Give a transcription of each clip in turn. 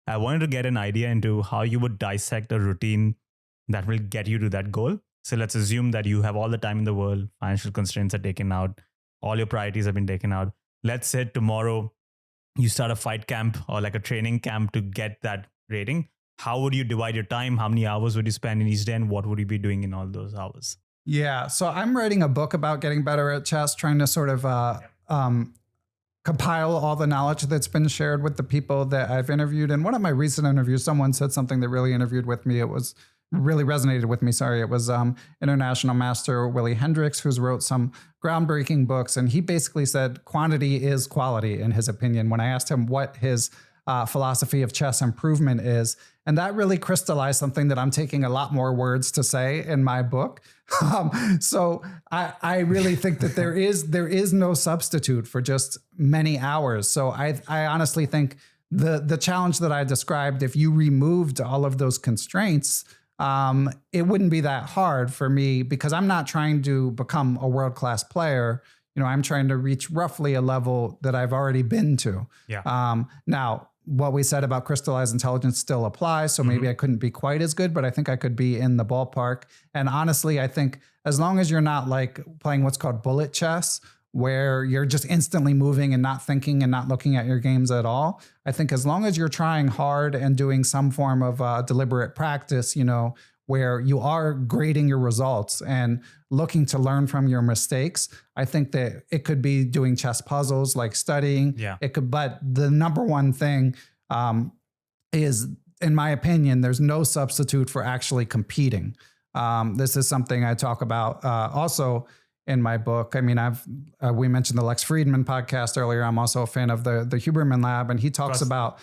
I wanted to get an idea into how you would dissect a routine that will get you to that goal. So let's assume that you have all the time in the world, financial constraints are taken out, all your priorities have been taken out. Let's say tomorrow you start a fight camp or like a training camp to get that rating. How would you divide your time? How many hours would you spend in each day? And what would you be doing in all those hours? Yeah. So I'm writing a book about getting better at chess, trying to sort of compile all the knowledge that's been shared with the people that I've interviewed. And one of my recent interviews, someone said something that really interviewed with me. It was really resonated with me. Sorry. It was international master Willie Hendricks, who's wrote some groundbreaking books. And he basically said quantity is quality, in his opinion, when I asked him what his philosophy of chess improvement is. And that really crystallized something that I'm taking a lot more words to say in my book. So I really think that there is no substitute for just many hours. So I honestly think the challenge that I described, if you removed all of those constraints, it wouldn't be that hard for me, because I'm not trying to become a world-class player. I'm trying to reach roughly a level that I've already been to. Yeah. Now, what we said about crystallized intelligence still applies. So maybe I couldn't be quite as good, but I think I could be in the ballpark. And honestly, I think as long as you're not like playing what's called bullet chess, where you're just instantly moving and not thinking and not looking at your games at all, I think as long as you're trying hard and doing some form of deliberate practice, where you are grading your results and looking to learn from your mistakes, I think that it could be doing chess puzzles, like studying. Yeah. It could, but the number one thing is, in my opinion, there's no substitute for actually competing. This is something I talk about also in my book. I mean, we mentioned the Lex Friedman podcast earlier. I'm also a fan of the Huberman Lab, and he talks about,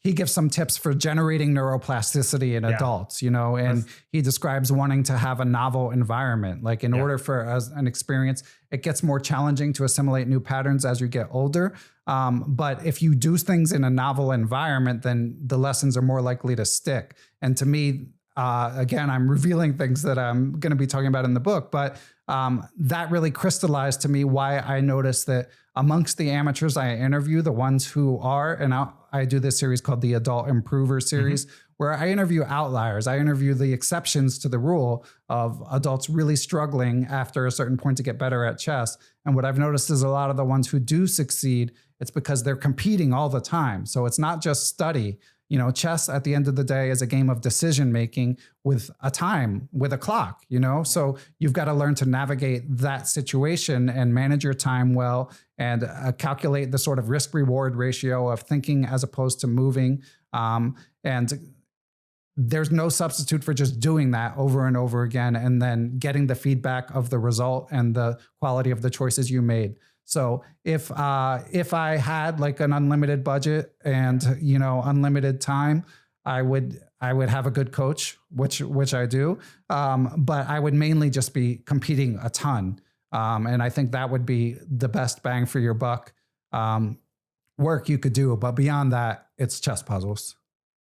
he gives some tips for generating neuroplasticity in adults, and he describes wanting to have a novel environment. Like in order for an experience, it gets more challenging to assimilate new patterns as you get older. But if you do things in a novel environment, then the lessons are more likely to stick. And to me, again, I'm revealing things that I'm going to be talking about in the book, but that really crystallized to me why I noticed that amongst the amateurs I interview, the ones who are, and I do this series called the Adult Improver series, where I interview outliers. I interview the exceptions to the rule of adults really struggling after a certain point to get better at chess. And what I've noticed is a lot of the ones who do succeed, it's because they're competing all the time. So it's not just study. Chess at the end of the day is a game of decision making with a time, with a clock, so you've got to learn to navigate that situation and manage your time well, and calculate the sort of risk reward ratio of thinking as opposed to moving. And there's no substitute for just doing that over and over again, and then getting the feedback of the result and the quality of the choices you made. So if I had like an unlimited budget and, unlimited time, I would have a good coach, which I do. But I would mainly just be competing a ton. And I think that would be the best bang for your buck work you could do. But beyond that, it's chess puzzles.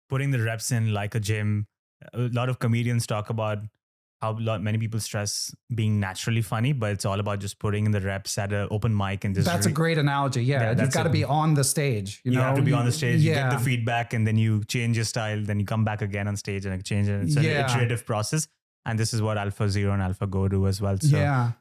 Putting the reps in like a gym. A lot of comedians talk about how many people stress being naturally funny, but it's all about just putting in the reps at an open mic and just. That's a great analogy. Yeah, you've got to be on the stage. You have to be on the stage. You get the feedback, and then you change your style. Then you come back again on stage and change it. It's an iterative process, and this is what Alpha Zero and Alpha Go do as well. So. Yeah.